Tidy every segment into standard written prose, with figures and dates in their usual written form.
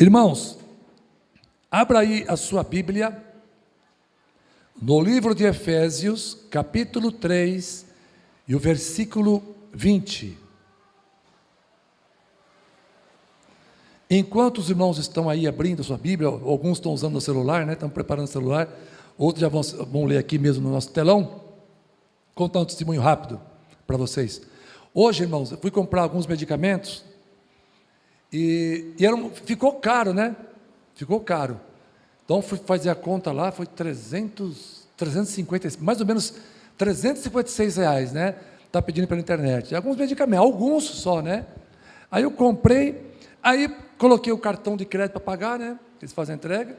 Irmãos, abra aí a sua Bíblia, no livro de Efésios, capítulo 3, e o versículo 20. Enquanto os irmãos estão aí abrindo a sua Bíblia, alguns estão usando o celular, né? Estão preparando o celular, outros já vão ler aqui mesmo no nosso telão, contar um testemunho rápido para vocês. Hoje, irmãos, eu fui comprar alguns medicamentos, ficou caro, né? Ficou caro. Então, fui fazer a conta lá, foi 350, mais ou menos R$ 356, né? Está pedindo pela internet. Alguns medicamentos, alguns só, né? Aí eu comprei, aí coloquei o cartão de crédito para pagar, né? Eles fazem a entrega,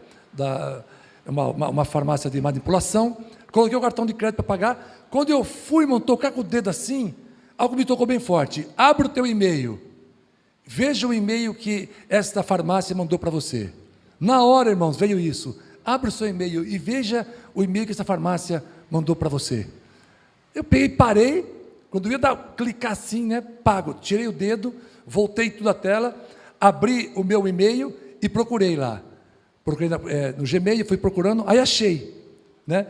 uma farmácia de manipulação. Coloquei o cartão de crédito para pagar. Quando eu fui, irmão, tocar com o dedo assim, algo me tocou bem forte. Abre o teu e-mail. Veja o e-mail que esta farmácia mandou para você. Na hora, irmãos, veio isso. Abre o seu e-mail e veja o e-mail que essa farmácia mandou para você. Eu peguei, parei, quando eu ia clicar assim, né, pago, tirei o dedo, voltei tudo à tela, abri o meu e-mail e procurei lá. Procurei no Gmail, fui procurando, aí achei, né,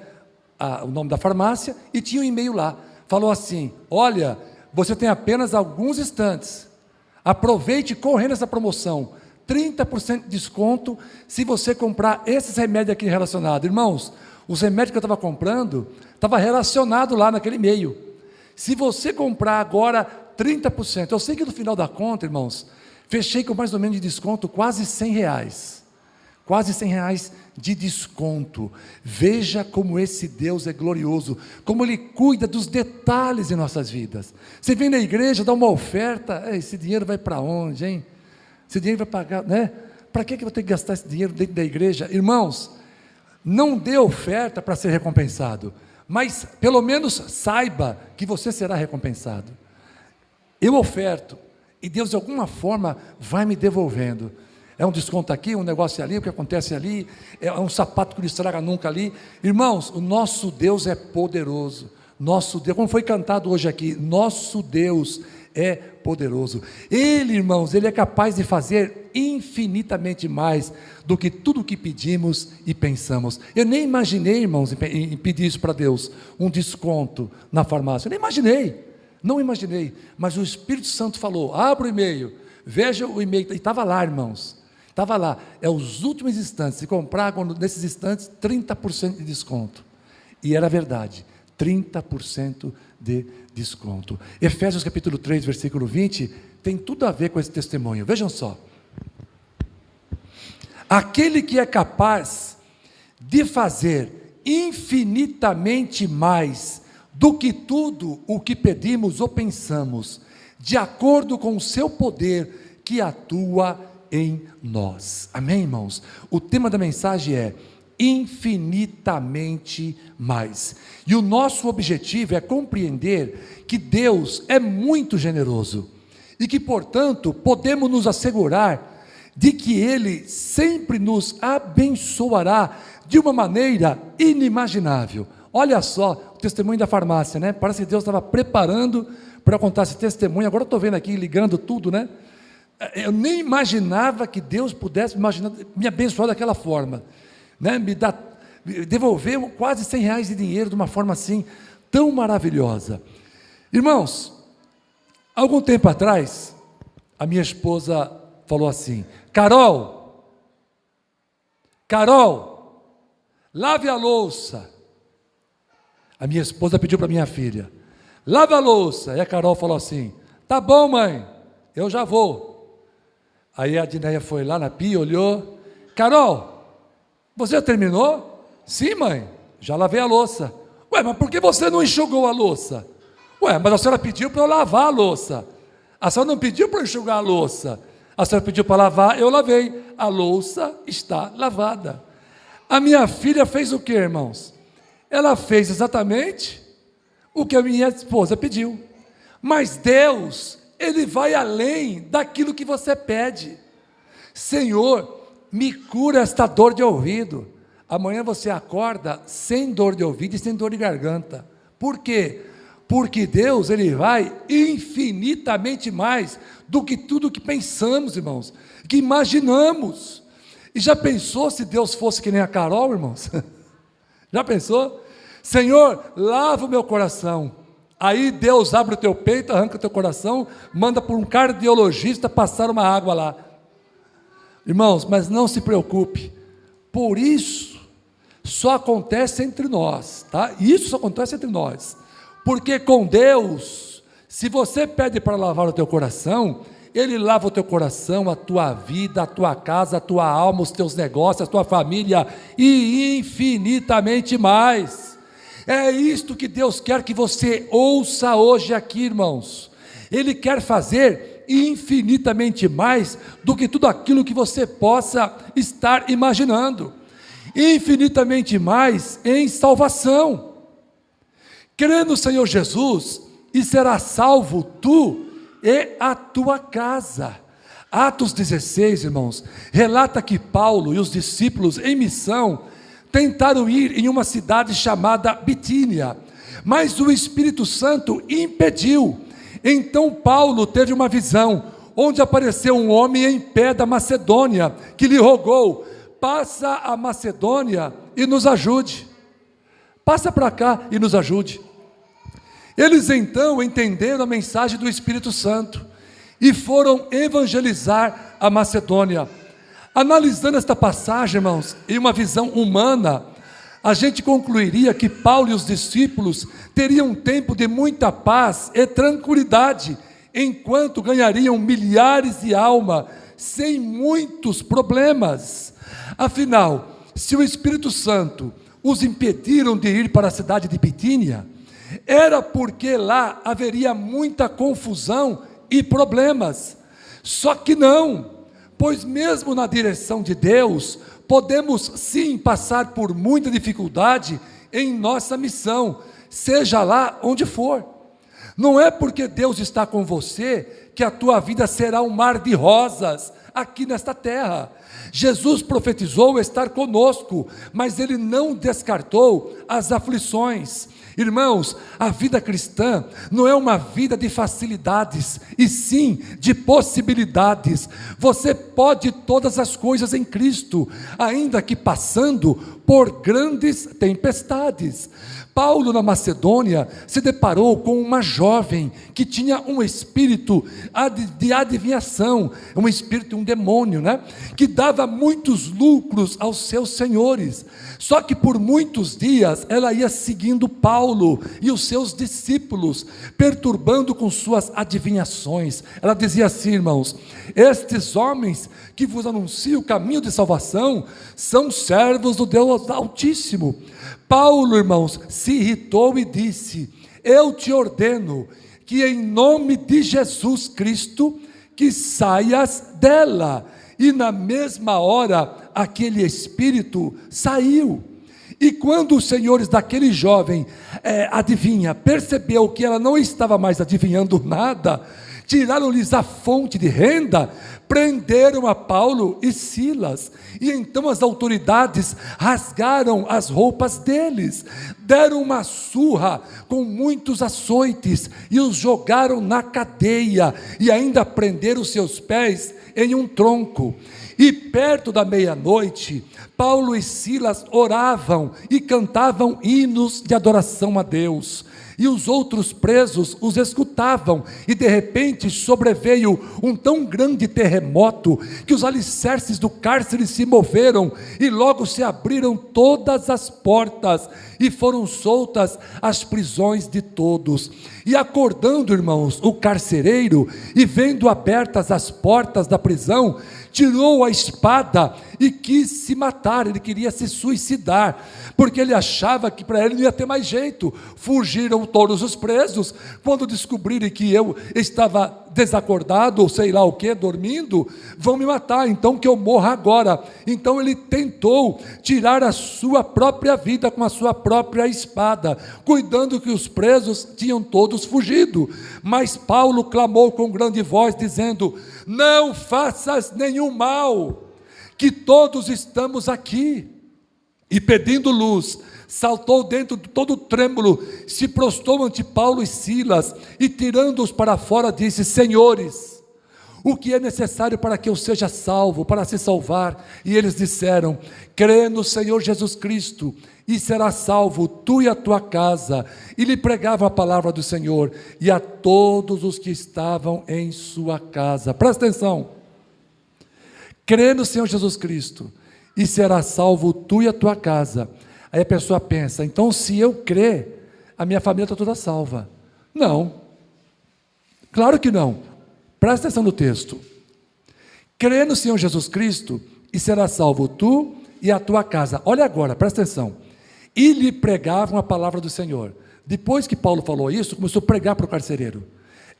o nome da farmácia e tinha um e-mail lá. Falou assim: olha, você tem apenas alguns instantes. Aproveite correndo essa promoção, 30% de desconto se você comprar esses remédios aqui relacionados. Irmãos, os remédios que eu estava comprando, estava relacionado lá naquele e-mail. Se você comprar agora 30%, eu sei que no final da conta, irmãos, fechei com mais ou menos de desconto quase R$100. Quase R$100 de desconto. Veja como esse Deus é glorioso, como Ele cuida dos detalhes em nossas vidas. Você vem na igreja, dá uma oferta, esse dinheiro vai para onde, hein? Esse dinheiro vai pagar, né? Para que eu vou ter que gastar esse dinheiro dentro da igreja? Irmãos, não dê oferta para ser recompensado, mas pelo menos saiba que você será recompensado. Eu oferto, e Deus de alguma forma vai me devolvendo. É um desconto aqui, um negócio ali, o que acontece ali, é um sapato que não estraga nunca ali. Irmãos, o nosso Deus é poderoso. Nosso Deus, como foi cantado hoje aqui, nosso Deus é poderoso. Ele, irmãos, Ele é capaz de fazer infinitamente mais do que tudo o que pedimos e pensamos. Eu nem imaginei, irmãos, em pedir isso para Deus, um desconto na farmácia. Eu nem imaginei, não imaginei. Mas o Espírito Santo falou: abra o e-mail, veja o e-mail, e estava lá, irmãos. Estava lá, os últimos instantes, se comprar nesses instantes, 30% de desconto. E era verdade, 30% de desconto. Efésios capítulo 3, versículo 20, tem tudo a ver com esse testemunho. Vejam só. Aquele que é capaz de fazer infinitamente mais do que tudo o que pedimos ou pensamos, de acordo com o seu poder que atua em nós. Amém, irmãos? O tema da mensagem é infinitamente mais. E o nosso objetivo é compreender que Deus é muito generoso e que, portanto, podemos nos assegurar de que Ele sempre nos abençoará de uma maneira inimaginável. Olha só o testemunho da farmácia, né? Parece que Deus estava preparando para contar esse testemunho. Agora eu estou vendo aqui, ligando tudo, né? Eu nem imaginava que Deus pudesse me abençoar daquela forma, né? Devolver quase R$100 de dinheiro de uma forma assim, tão maravilhosa. Irmãos, algum tempo atrás, a minha esposa falou assim: Carol, lave a louça. A minha esposa pediu para minha filha: lave a louça. E a Carol falou assim: tá bom, mãe, eu já vou. Aí a Dineia foi lá na pia, olhou: Carol, você já terminou? Sim, mãe, já lavei a louça. Ué, mas por que você não enxugou a louça? Ué, mas a senhora pediu para eu lavar a louça. A senhora não pediu para eu enxugar a louça. A senhora pediu para lavar, eu lavei. A louça está lavada. A minha filha fez o que, irmãos? Ela fez exatamente o que a minha esposa pediu. Mas Deus, Ele vai além daquilo que você pede. Senhor, me cura esta dor de ouvido. Amanhã você acorda sem dor de ouvido e sem dor de garganta. Por quê? Porque Deus, Ele vai infinitamente mais do que tudo que pensamos, irmãos, que imaginamos. E já pensou se Deus fosse que nem a Carol, irmãos? Já pensou? Senhor, lava o meu coração. Aí Deus abre o teu peito, arranca o teu coração, manda por um cardiologista passar uma água lá. Irmãos, mas não se preocupe, por isso só acontece entre nós, tá? Isso só acontece entre nós, porque com Deus, se você pede para lavar o teu coração, Ele lava o teu coração, a tua vida, a tua casa, a tua alma, os teus negócios, a tua família e infinitamente mais. É isto que Deus quer que você ouça hoje aqui, irmãos. Ele quer fazer infinitamente mais do que tudo aquilo que você possa estar imaginando. Infinitamente mais em salvação. Crê no Senhor Jesus e será salvo tu e a tua casa. Atos 16, irmãos, relata que Paulo e os discípulos em missão tentaram ir em uma cidade chamada Bitínia, mas o Espírito Santo impediu. Então Paulo teve uma visão, onde apareceu um homem em pé da Macedônia, que lhe rogou: passa a Macedônia e nos ajude. Passa para cá e nos ajude. Eles então entenderam a mensagem do Espírito Santo e foram evangelizar a Macedônia. Analisando esta passagem, irmãos, em uma visão humana, a gente concluiria que Paulo e os discípulos teriam um tempo de muita paz e tranquilidade, enquanto ganhariam milhares de almas, sem muitos problemas. Afinal, se o Espírito Santo os impediram de ir para a cidade de Bitínia, era porque lá haveria muita confusão e problemas. Só que não, pois mesmo na direção de Deus, podemos sim passar por muita dificuldade em nossa missão, seja lá onde for. Não é porque Deus está com você que a tua vida será um mar de rosas aqui nesta terra. Jesus profetizou estar conosco, mas Ele não descartou as aflições. Irmãos, a vida cristã não é uma vida de facilidades, e sim de possibilidades. Você pode todas as coisas em Cristo, ainda que passando por grandes tempestades. Paulo, na Macedônia, se deparou com uma jovem que tinha um espírito de adivinhação, um espírito, um demônio, que dava muitos lucros aos seus senhores. Só que por muitos dias ela ia seguindo Paulo e os seus discípulos, perturbando com suas adivinhações. Ela dizia assim, irmãos: estes homens que vos anunciam o caminho de salvação são servos do Deus Altíssimo. Paulo, irmãos, se irritou e disse: eu te ordeno que em nome de Jesus Cristo, que saias dela. E na mesma hora, aquele espírito saiu. E quando os senhores daquele jovem, adivinha, percebeu que ela não estava mais adivinhando nada, tiraram-lhes a fonte de renda, prenderam a Paulo e Silas, e então as autoridades rasgaram as roupas deles, deram uma surra com muitos açoites, e os jogaram na cadeia, e ainda prenderam seus pés em um tronco. E perto da meia-noite, Paulo e Silas oravam e cantavam hinos de adoração a Deus. E os outros presos os escutavam, e de repente sobreveio um tão grande terremoto, que os alicerces do cárcere se moveram, e logo se abriram todas as portas, e foram soltas as prisões de todos. E acordando, irmãos, o carcereiro, e vendo abertas as portas da prisão, tirou a espada e quis se matar. Ele queria se suicidar, porque ele achava que para ele não ia ter mais jeito. Fugiram todos os presos. Quando descobrirem que eu estava desacordado, ou sei lá o que, dormindo, vão me matar, então que eu morra agora. Então ele tentou tirar a sua própria vida com a sua própria espada, cuidando que os presos tinham todos fugido. Mas Paulo clamou com grande voz, dizendo: não faças nenhum mal, que todos estamos aqui. E pedindo luz, saltou dentro, todo trêmulo, se prostrou ante Paulo e Silas, e tirando-os para fora, disse: senhores, o que é necessário para que eu seja salvo, para se salvar? E eles disseram: crê no Senhor Jesus Cristo, e serás salvo, tu e a tua casa. E lhe pregavam a palavra do Senhor, e a todos os que estavam em sua casa. Presta atenção. Crê no Senhor Jesus Cristo, e serás salvo, tu e a tua casa. Aí a pessoa pensa: então se eu crer, a minha família está toda salva. Não, claro que não. Presta atenção no texto. Crê no Senhor Jesus Cristo e serás salvo tu e a tua casa. Olha agora, presta atenção. E lhe pregavam a palavra do Senhor. Depois que Paulo falou isso, começou a pregar para o carcereiro.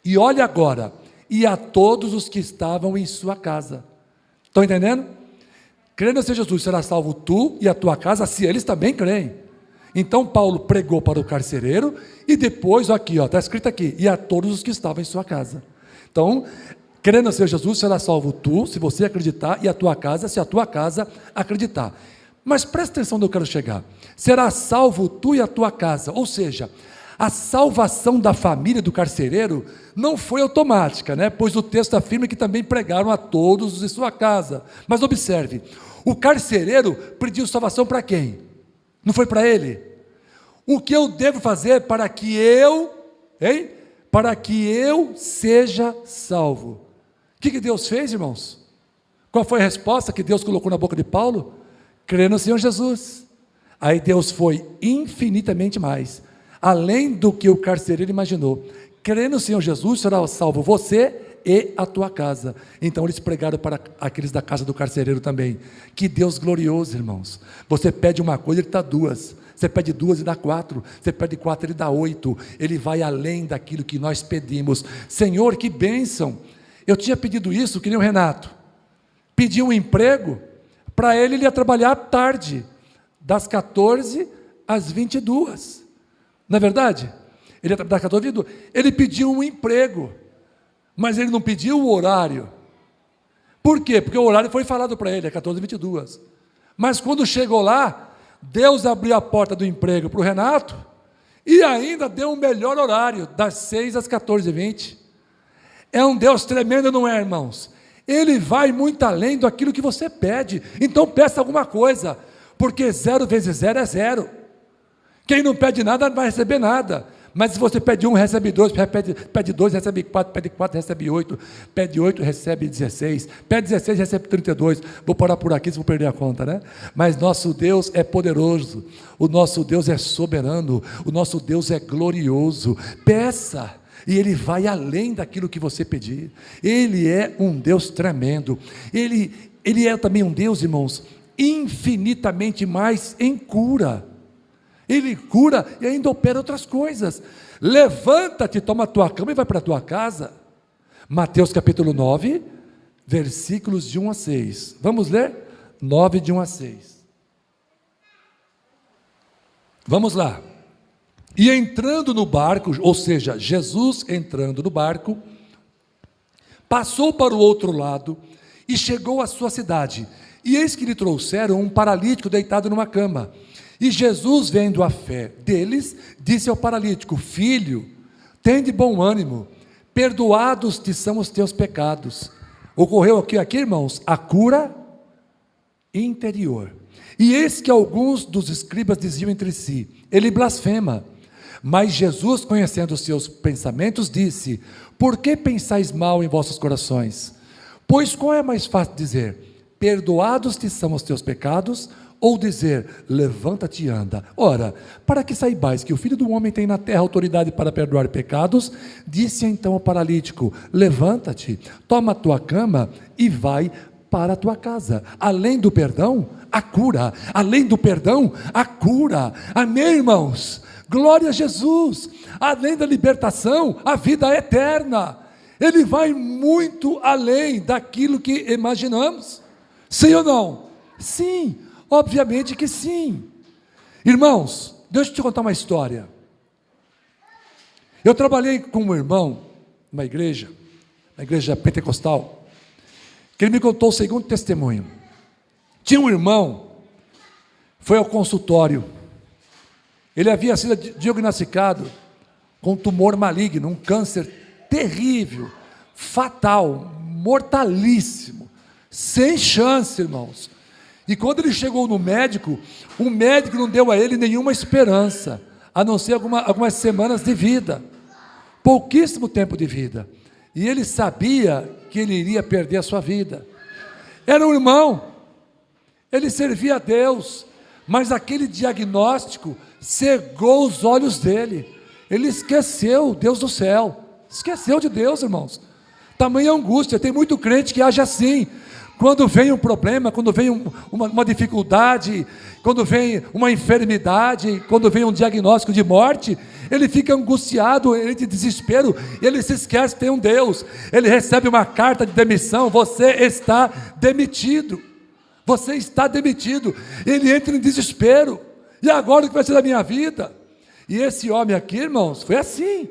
E olha agora, e a todos os que estavam em sua casa. Estão entendendo? Crê no Senhor Jesus, serás salvo tu e a tua casa, se eles também creem. Então Paulo pregou para o carcereiro e depois, aqui, está escrito aqui, e a todos os que estavam em sua casa. Então, crendo no Senhor Jesus, será salvo tu, se você acreditar, e a tua casa, se a tua casa acreditar. Mas presta atenção onde eu quero chegar. Será salvo tu e a tua casa. Ou seja, a salvação da família do carcereiro não foi automática, né? Pois o texto afirma que também pregaram a todos em sua casa. Mas observe, o carcereiro pediu salvação para quem? Não foi para ele? O que eu devo fazer para que eu seja salvo? O que Deus fez, irmãos? Qual foi a resposta que Deus colocou na boca de Paulo? Crer no Senhor Jesus. Aí Deus foi infinitamente mais, além do que o carcereiro imaginou. Crer no Senhor Jesus, será salvo você e a tua casa. Então eles pregaram para aqueles da casa do carcereiro também. Que Deus glorioso, irmãos. Você pede uma coisa, Ele dá duas. Você pede duas e dá quatro. Você pede quatro, Ele dá 8. Ele vai além daquilo que nós pedimos. Senhor, que bênção. Eu tinha pedido isso, que nem o Renato. Pedi um emprego, para ele ia trabalhar à tarde, das 14 às 22. Não é verdade? Ele ia trabalhar das 14 às 22. Ele pediu um emprego, mas ele não pediu o horário. Por quê? Porque o horário foi falado para ele, é 14 às 22. Mas quando chegou lá, Deus abriu a porta do emprego para o Renato e ainda deu um melhor horário, das 6 às 14h20. É um Deus tremendo, não é, irmãos? Ele vai muito além daquilo que você pede. Então peça alguma coisa, porque 0 vezes 0 é 0. Quem não pede nada não vai receber nada. Mas se você pede 1, recebe 2, pede 2, recebe 4, pede 4, recebe 8, pede 8, recebe 16, pede 16, recebe 32, vou parar por aqui, se vou perder a conta, né? Mas nosso Deus é poderoso, o nosso Deus é soberano, o nosso Deus é glorioso. Peça, e Ele vai além daquilo que você pedir. Ele é um Deus tremendo, Ele é também um Deus, irmãos, infinitamente mais em cura. Ele cura e ainda opera outras coisas. Levanta-te, toma a tua cama e vai para a tua casa. Mateus capítulo 9, versículos de 1 a 6. Vamos ler? 9 de 1 a 6. Vamos lá. E entrando no barco, ou seja, Jesus entrando no barco, passou para o outro lado e chegou à sua cidade. E eis que lhe trouxeram um paralítico deitado numa cama. E Jesus, vendo a fé deles, disse ao paralítico: filho, tem de bom ânimo, perdoados te são os teus pecados. Ocorreu aqui, irmãos, a cura interior. E eis que alguns dos escribas diziam entre si: ele blasfema. Mas Jesus, conhecendo os seus pensamentos, disse: por que pensais mal em vossos corações? Pois qual é mais fácil dizer: perdoados te são os teus pecados, ou dizer: levanta-te e anda? Ora, para que saibais que o Filho do Homem tem na terra autoridade para perdoar pecados, disse então ao paralítico: levanta-te, toma a tua cama e vai para a tua casa. Além do perdão, a cura. Além do perdão, a cura. Amém, irmãos? Glória a Jesus. Além da libertação, a vida eterna. Ele vai muito além daquilo que imaginamos. Sim ou não? Sim. Obviamente que sim. Irmãos, deixa eu te contar uma história. Eu trabalhei com um irmão, numa igreja, na igreja pentecostal, que ele me contou o seguinte testemunho. Tinha um irmão, foi ao consultório, ele havia sido diagnosticado com um tumor maligno, um câncer terrível, fatal, mortalíssimo, sem chance, irmãos. E quando ele chegou no médico, o médico não deu a ele nenhuma esperança, a não ser algumas semanas de vida, pouquíssimo tempo de vida. E ele sabia que ele iria perder a sua vida. Era um irmão, ele servia a Deus, mas aquele diagnóstico cegou os olhos dele. Ele esqueceu Deus do céu, esqueceu de Deus, irmãos. Tamanha angústia, tem muito crente que age assim. Quando vem um problema, quando vem uma dificuldade, quando vem uma enfermidade, quando vem um diagnóstico de morte, ele fica angustiado, ele de desespero, ele se esquece que tem um Deus. Ele recebe uma carta de demissão: você está demitido, você está demitido. Ele entra em desespero: e agora o que vai ser da minha vida? E esse homem aqui, irmãos, foi assim,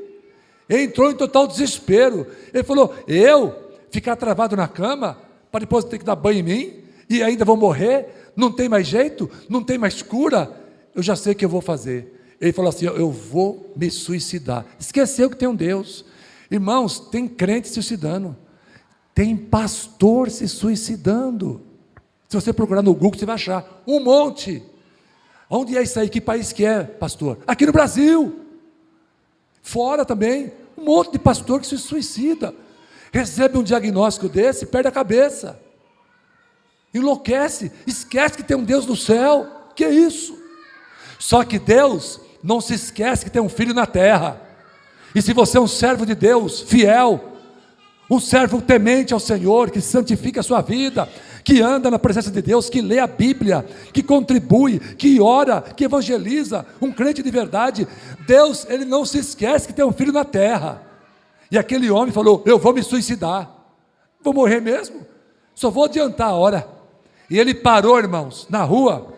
ele entrou em total desespero. Ele falou: eu ficar travado na cama, para depois ter que dar banho em mim, e ainda vou morrer, não tem mais jeito, não tem mais cura, eu já sei o que eu vou fazer. Ele falou assim: eu vou me suicidar. Esqueceu que tem um Deus. Irmãos, tem crente se suicidando, tem pastor se suicidando. Se você procurar no Google, você vai achar um monte. Onde é isso aí? Que país que é, pastor? Aqui no Brasil, fora também, um monte de pastor que se suicida. Recebe um diagnóstico desse, perde a cabeça, enlouquece, esquece que tem um Deus no céu. Que é isso? Só que Deus não se esquece que tem um filho na terra. E se você é um servo de Deus, fiel, um servo temente ao Senhor, que santifica a sua vida, que anda na presença de Deus, que lê a Bíblia, que contribui, que ora, que evangeliza, um crente de verdade, Deus, ele não se esquece que tem um filho na terra. E aquele homem falou: eu vou me suicidar, vou morrer mesmo, só vou adiantar a hora. E ele parou, irmãos, na rua,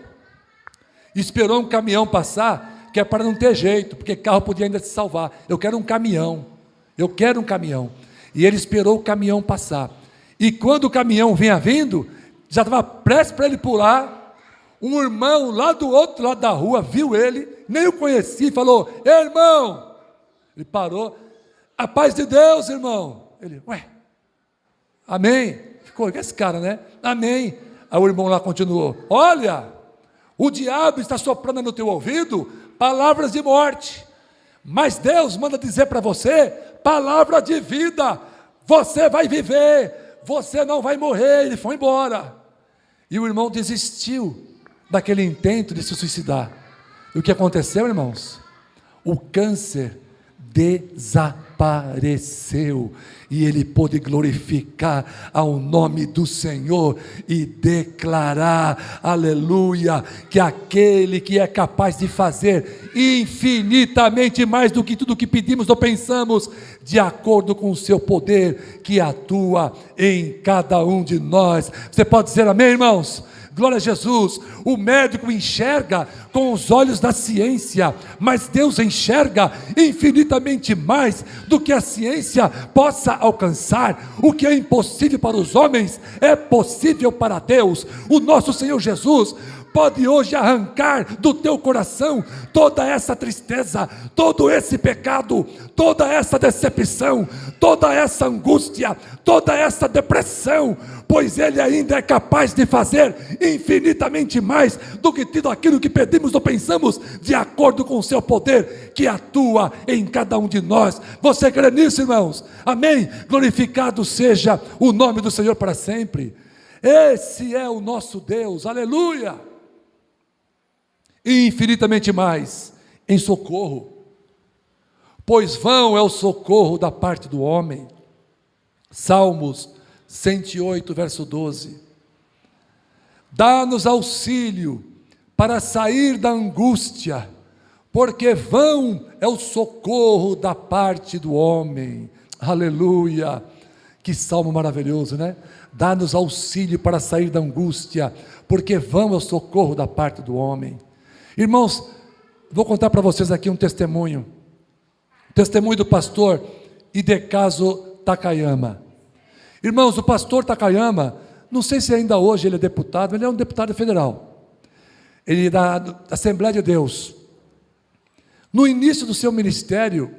esperou um caminhão passar, que é para não ter jeito, porque carro podia ainda se salvar. Eu quero um caminhão, eu quero um caminhão. E ele esperou o caminhão passar, e quando o caminhão vinha vindo, já estava prestes para ele pular. Um irmão lá do outro lado da rua viu ele, nem o conhecia, e falou: irmão. Ele parou: a paz de Deus, irmão. Ele: ué, amém. Ficou esse cara, né? Amém. Aí o irmão lá continuou: olha, o diabo está soprando no teu ouvido palavras de morte, mas Deus manda dizer para você palavra de vida. Você vai viver, você não vai morrer. Ele foi embora. E o irmão desistiu daquele intento de se suicidar. E o que aconteceu, irmãos? O câncer desapareceu, e ele pôde glorificar ao nome do Senhor e declarar, aleluia, que aquele que é capaz de fazer infinitamente mais do que tudo que pedimos ou pensamos, de acordo com o seu poder que atua em cada um de nós. Você pode dizer amém, irmãos? Glória a Jesus. O médico enxerga com os olhos da ciência, mas Deus enxerga infinitamente mais do que a ciência possa alcançar. O que é impossível para os homens é possível para Deus. O nosso Senhor Jesus pode hoje arrancar do teu coração toda essa tristeza, todo esse pecado, toda essa decepção, toda essa angústia, toda essa depressão, pois Ele ainda é capaz de fazer infinitamente mais do que tudo aquilo que pedimos ou pensamos, de acordo com o seu poder que atua em cada um de nós. Você crê nisso, irmãos? Amém? Glorificado seja o nome do Senhor para sempre. Esse é o nosso Deus, aleluia! E infinitamente mais em socorro, pois vão é o socorro da parte do homem. Salmos 108, verso 12. Dá-nos auxílio para sair da angústia, porque vão é o socorro da parte do homem. Aleluia! Que salmo maravilhoso, né? Dá-nos auxílio para sair da angústia, porque vão é o socorro da parte do homem. Irmãos, vou contar para vocês aqui um testemunho do pastor Hidecaso Takayama. Irmãos, o pastor Takayama, não sei se ainda hoje ele é deputado, ele é um deputado federal, ele é da Assembleia de Deus. No início do seu ministério,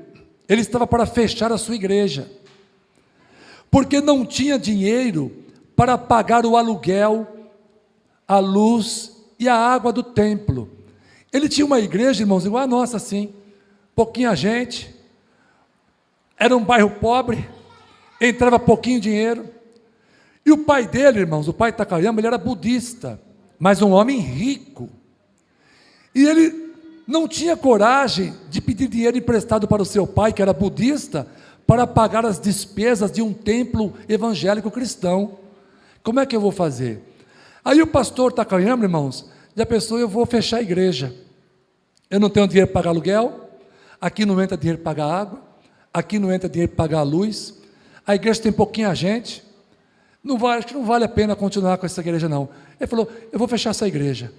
ele estava para fechar a sua igreja, porque não tinha dinheiro para pagar o aluguel, a luz e a água do templo. Ele tinha uma igreja, irmãos, igual a nossa, assim, pouquinha gente, era um bairro pobre, entrava pouquinho dinheiro, e o pai dele, irmãos, o pai Takayama, ele era budista, mas um homem rico, e ele não tinha coragem de pedir dinheiro emprestado para o seu pai, que era budista, para pagar as despesas de um templo evangélico cristão. Como é que eu vou fazer? Aí o pastor Takayama, irmãos, já pensou, eu vou fechar a igreja, eu não tenho dinheiro para pagar aluguel, aqui não entra dinheiro para pagar água, aqui não entra dinheiro para pagar a luz, a igreja tem pouquinha gente, acho que não vale a pena continuar com essa igreja não. Ele falou, eu vou fechar essa igreja.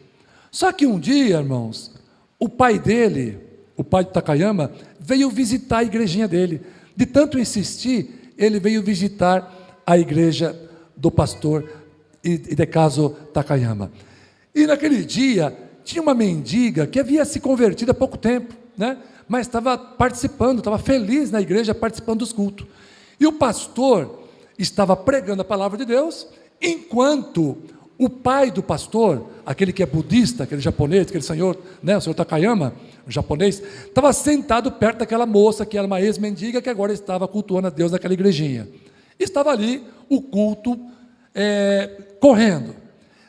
Só que um dia, irmãos, o pai dele, o pai do Takayama, veio visitar a igrejinha dele. De tanto insistir, ele veio visitar a igreja do pastor Hidekazu Takayama. E naquele dia, tinha uma mendiga que havia se convertido há pouco tempo, né? Mas estava participando, estava feliz na igreja, participando dos cultos. E o pastor estava pregando a palavra de Deus, enquanto o pai do pastor, aquele que é budista, aquele japonês, aquele senhor, né, o senhor Takayama, o japonês, estava sentado perto daquela moça, que era uma ex-mendiga, que agora estava cultuando a Deus naquela igrejinha. Estava ali o culto correndo.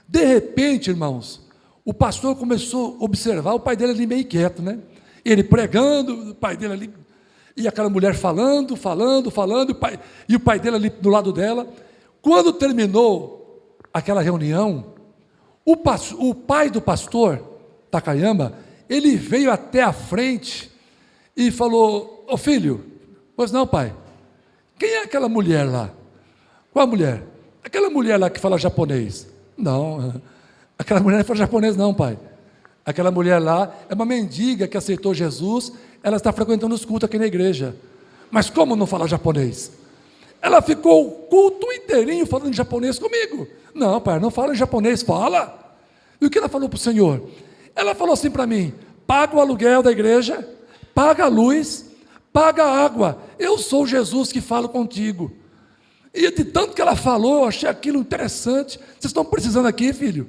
De repente, irmãos, o pastor começou a observar o pai dele ali meio quieto, né? Ele pregando, o pai dele ali, e aquela mulher falando, e o pai dele ali do lado dela. Quando terminou aquela reunião, o pai do pastor Takayama, ele veio até a frente e falou, ô filho, pois não, pai, quem é aquela mulher lá? Qual a mulher? Aquela mulher lá que fala japonês. Não, aquela mulher não fala japonês não, pai. Aquela mulher lá é uma mendiga que aceitou Jesus, ela está frequentando os cultos aqui na igreja. Mas como não fala japonês? Ela ficou o culto inteirinho falando japonês comigo. Não, pai, não fala japonês, fala. E o que ela falou para o Senhor? Ela falou assim para mim, paga o aluguel da igreja, paga a luz, paga a água, eu sou Jesus que falo contigo. E de tanto que ela falou, eu achei aquilo interessante. Vocês estão precisando aqui, filho?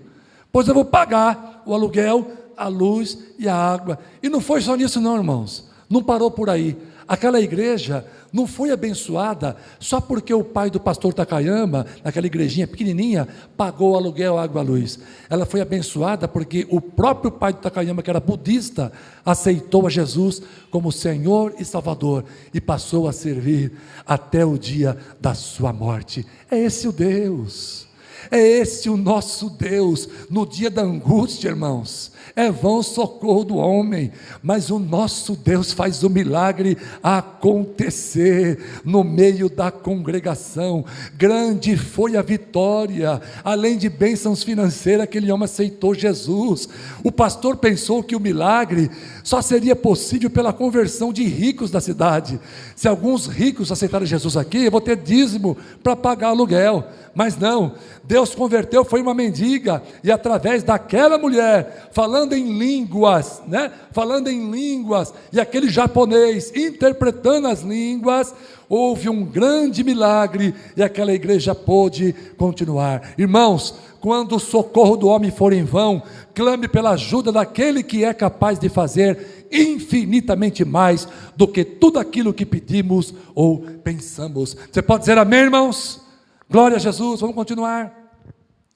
Pois eu vou pagar o aluguel, a luz e a água. E não foi só nisso não, irmãos, não parou por aí. Aquela igreja não foi abençoada só porque o pai do pastor Takayama, naquela igrejinha pequenininha, pagou o aluguel, a água, a luz. Ela foi abençoada porque o próprio pai do Takayama, que era budista, aceitou a Jesus como Senhor e Salvador e passou a servir até o dia da sua morte. É esse o Deus. É esse o nosso Deus. No dia da angústia, irmãos, é vão o socorro do homem, mas o nosso Deus faz o milagre acontecer no meio da congregação. Grande foi a vitória, além de bênçãos financeiras, aquele homem aceitou Jesus. O pastor pensou que o milagre só seria possível pela conversão de ricos da cidade. Se alguns ricos aceitarem Jesus aqui, eu vou ter dízimo para pagar aluguel. Mas não, Deus converteu, foi uma mendiga, e através daquela mulher, falando em línguas, né? Falando em línguas, e aquele japonês interpretando as línguas, houve um grande milagre, e aquela igreja pôde continuar. Irmãos, quando o socorro do homem for em vão, clame pela ajuda daquele que é capaz de fazer infinitamente mais do que tudo aquilo que pedimos ou pensamos. Você pode dizer amém, irmãos? Glória a Jesus, vamos continuar.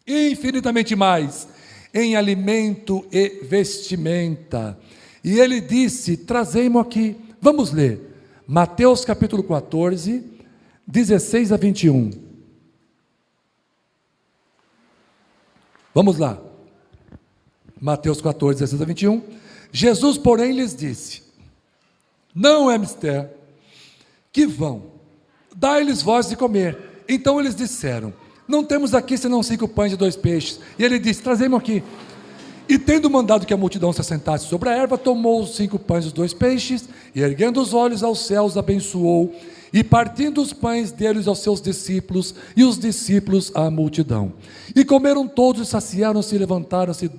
Infinitamente mais, em alimento e vestimenta. E ele disse, trazei-mo aqui. Vamos ler, Mateus capítulo 14, 16 a 21. Vamos lá, Mateus 14, 16 a 21. Jesus, porém, lhes disse, não é mister que vão, dai-lhes vós de comer. Então eles disseram, não temos aqui senão 5 pães e 2 peixes. E ele disse, trazei-mo aqui. E tendo mandado que a multidão se assentasse sobre a erva, tomou os 5 pães e os 2 peixes, e erguendo os olhos aos céus, abençoou, E partindo os pães, deu-lhes aos seus discípulos, e os discípulos à multidão. E comeram todos, saciaram-se, e levantaram-se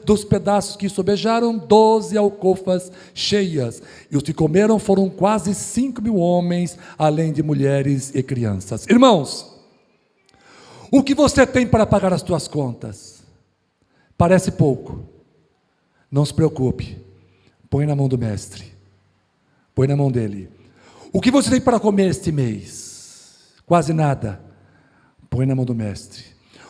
dos pedaços que sobejaram 12 alcofas cheias. E os que comeram foram quase 5.000 homens, além de mulheres e crianças. Irmãos, o que você tem para pagar as tuas contas? Parece pouco. Não se preocupe. Põe na mão do mestre. Põe na mão dele. O que você tem para comer este mês? Quase nada. Põe na mão do mestre.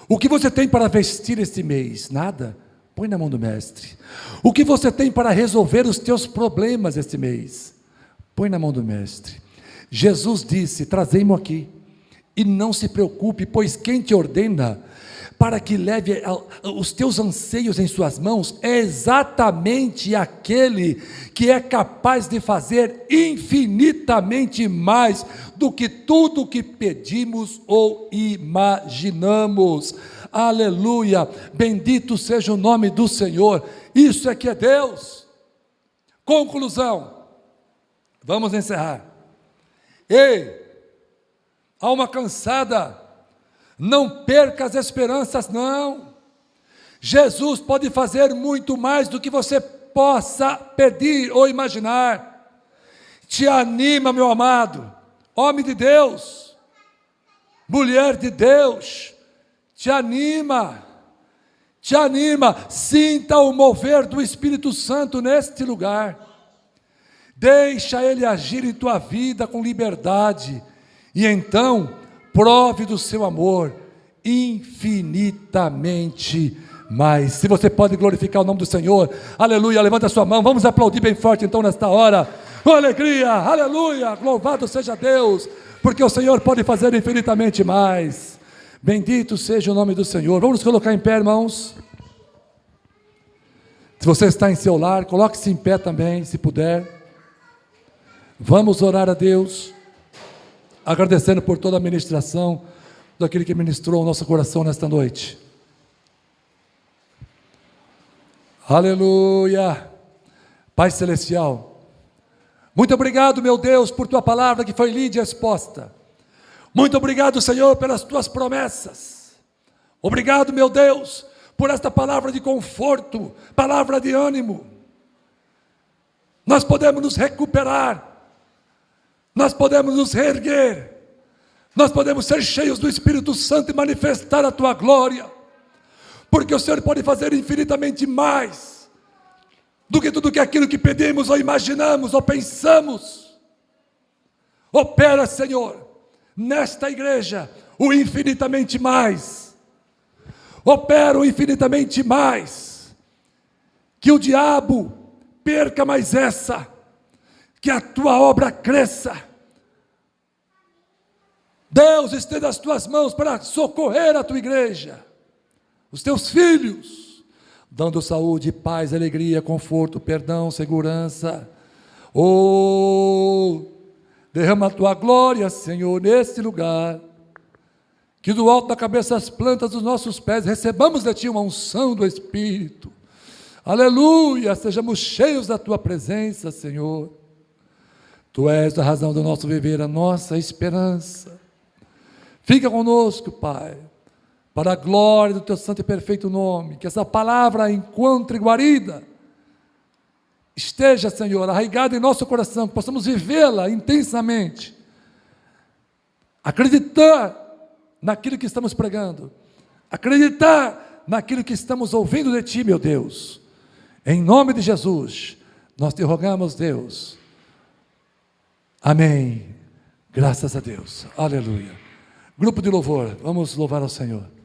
O que você tem para vestir este mês? Nada. Põe na mão do mestre. O que você tem para resolver os teus problemas este mês? Põe na mão do mestre. Jesus disse: trazei-mo aqui. E não se preocupe, pois quem te ordena para que leve os teus anseios em suas mãos é exatamente aquele que é capaz de fazer infinitamente mais do que tudo que pedimos ou imaginamos. Aleluia, bendito seja o nome do Senhor. Isso é que é Deus. Conclusão, vamos encerrar. Ei, alma cansada, não perca as esperanças, não. Jesus pode fazer muito mais do que você possa pedir ou imaginar. Te anima, meu amado, homem de Deus, mulher de Deus, te anima, sinta o mover do Espírito Santo neste lugar. Deixa Ele agir em tua vida com liberdade, e então prove do seu amor infinitamente mais. Se você pode glorificar o nome do Senhor, aleluia, levanta a sua mão, vamos aplaudir bem forte então nesta hora, com alegria, aleluia, louvado seja Deus, porque o Senhor pode fazer infinitamente mais. Bendito seja o nome do Senhor. Vamos nos colocar em pé, irmãos. Se você está em seu lar, coloque-se em pé também, se puder. Vamos orar a Deus, agradecendo por toda a ministração daquele que ministrou o nosso coração nesta noite. Aleluia. Pai Celestial, muito obrigado, meu Deus, por tua palavra que foi lida e exposta. Muito obrigado, Senhor, pelas tuas promessas. Obrigado, meu Deus, por esta palavra de conforto, palavra de ânimo. Nós podemos nos recuperar, nós podemos nos reerguer, nós podemos ser cheios do Espírito Santo e manifestar a tua glória, porque o Senhor pode fazer infinitamente mais do que tudo aquilo que pedimos, ou imaginamos, ou pensamos. Opera, Senhor, nesta igreja, o infinitamente mais. Opera o infinitamente mais. Que o diabo perca mais essa, que a tua obra cresça. Deus, estenda as tuas mãos para socorrer a tua igreja, os teus filhos, dando saúde, paz, alegria, conforto, perdão, segurança. Oh, derrama a tua glória, Senhor, neste lugar, que do alto da cabeça às plantas dos nossos pés recebamos de ti uma unção do Espírito. Aleluia, sejamos cheios da tua presença, Senhor. Tu és a razão do nosso viver, a nossa esperança. Fica conosco, Pai, para a glória do teu santo e perfeito nome, que essa palavra encontre guarida, esteja, Senhor, arraigada em nosso coração, que possamos vivê-la intensamente, acreditar naquilo que estamos pregando, acreditar naquilo que estamos ouvindo de Ti, meu Deus. Em nome de Jesus, nós te rogamos, Deus. Amém. Graças a Deus. Aleluia. Grupo de louvor, vamos louvar ao Senhor.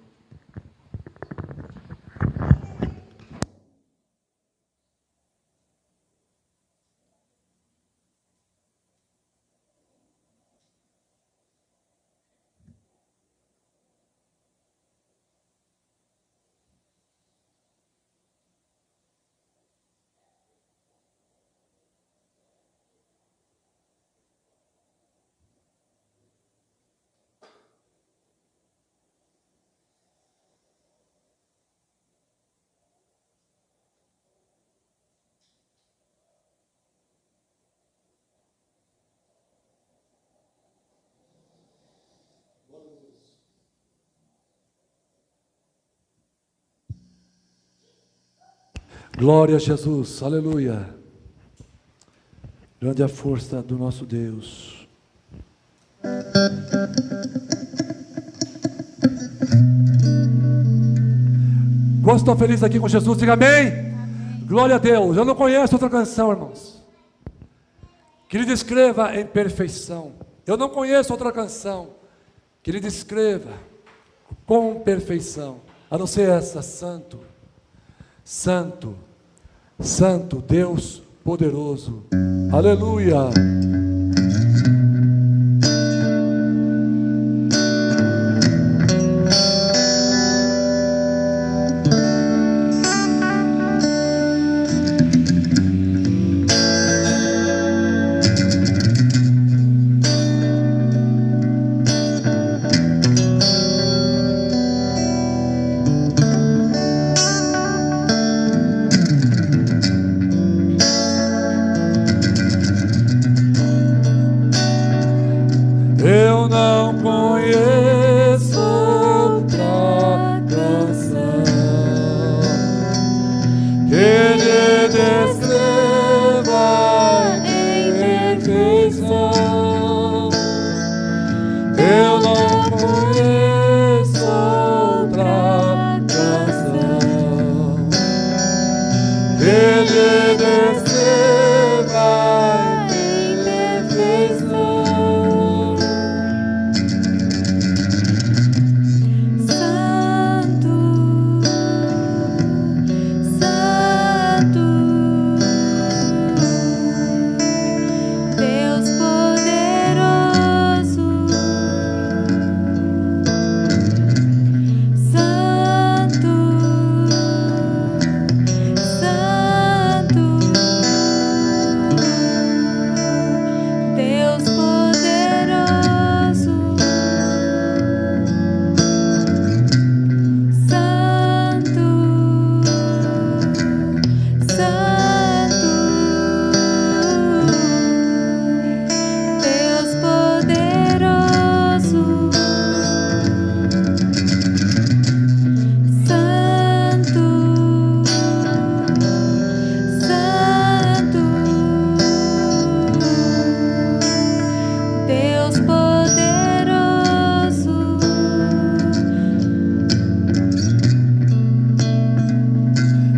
Glória a Jesus, aleluia. Grande é a força do nosso Deus. Quantos estão felizes aqui com Jesus? Diga amém. Amém. Glória a Deus. Eu não conheço outra canção, irmãos, que lhe descreva em perfeição. Eu não conheço outra canção que lhe descreva com perfeição, a não ser essa: Santo, Santo, Santo, Deus poderoso. Aleluia. Eu não conheço outra canção que lhe descreva em perfeição. Eu não conheço outra canção que lhe descreva em perfeição.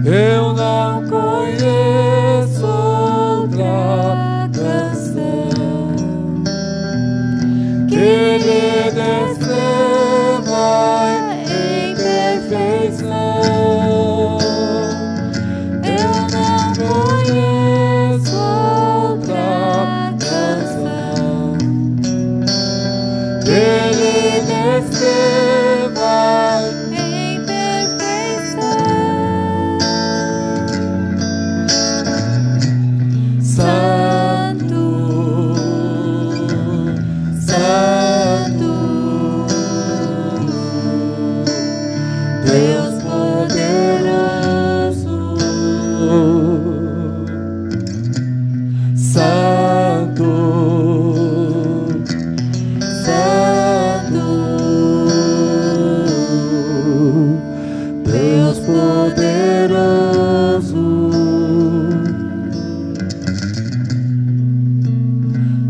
Eu não conheço outra canção que lhe descreva em perfeição. Eu não conheço outra canção que lhe descreva em perfeição. Santo, Santo, Deus poderoso. Santo, Santo, Deus poderoso.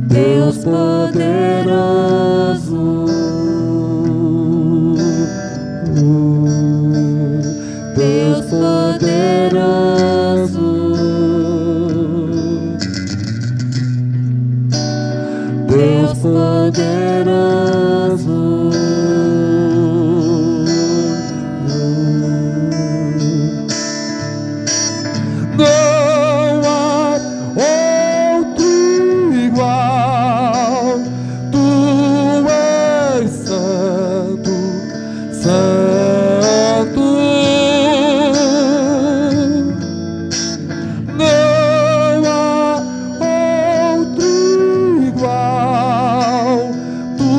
Deus poderoso, Deus poderoso, Deus poderoso. Não há outro igual. Tu és santo, santo. Não há outro igual. Tu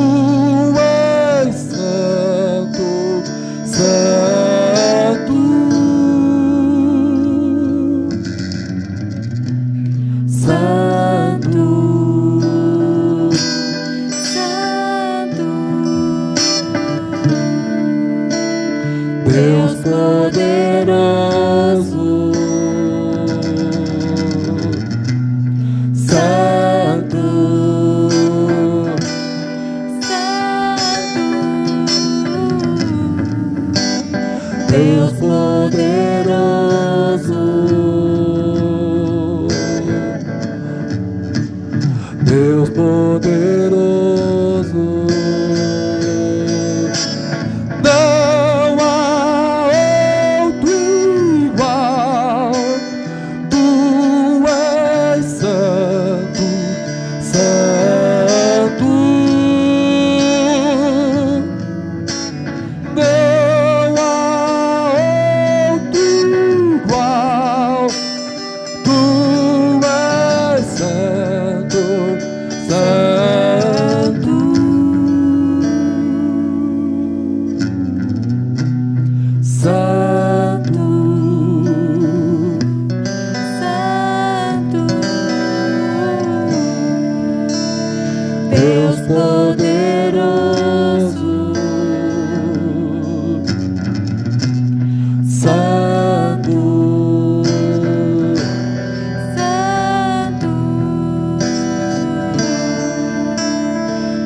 és santo, santo. Santo, Santo, Deus poderoso. Deus poderoso, Deus poderoso, não há outro igual. Tu és santo, santo. Não há outro igual. Tu és santo, santo. Santo, Santo, Deus poderoso, Santo, Santo,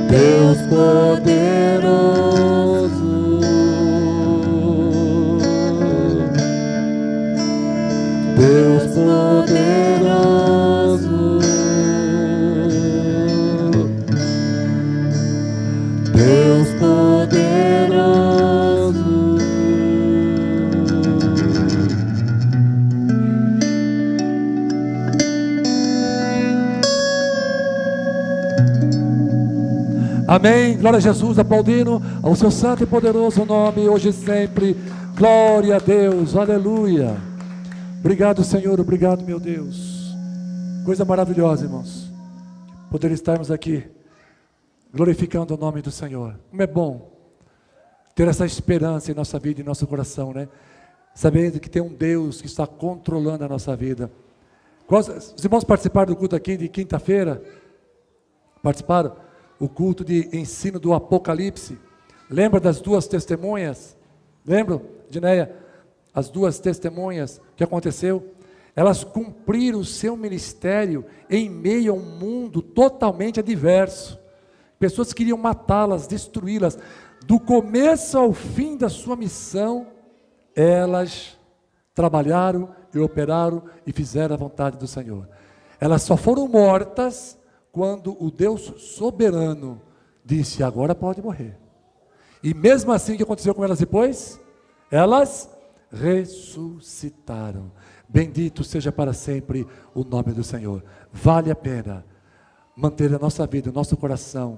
Deus poderoso, Deus poderoso, Deus poderoso. Amém. Glória a Jesus, aplaudindo ao seu santo e poderoso nome, hoje e sempre. Glória a Deus, aleluia. Obrigado, Senhor, obrigado, meu Deus. Coisa maravilhosa, irmãos, poder estarmos aqui glorificando o nome do Senhor. Como é bom ter essa esperança em nossa vida e em nosso coração, né? Sabendo que tem um Deus que está controlando a nossa vida. Os irmãos participaram do culto aqui de quinta-feira? Participaram? O culto de ensino do Apocalipse. Lembra das duas testemunhas? Lembram, Dineia? As duas testemunhas, que aconteceu? Elas cumpriram o seu ministério em meio a um mundo totalmente adverso. Pessoas queriam matá-las, destruí-las. Do começo ao fim da sua missão, elas trabalharam e operaram e fizeram a vontade do Senhor. Elas só foram mortas quando o Deus soberano disse: agora pode morrer. E mesmo assim, o que aconteceu com elas depois? Elas ressuscitaram. Bendito seja para sempre o nome do Senhor. Vale a pena manter a nossa vida, o nosso coração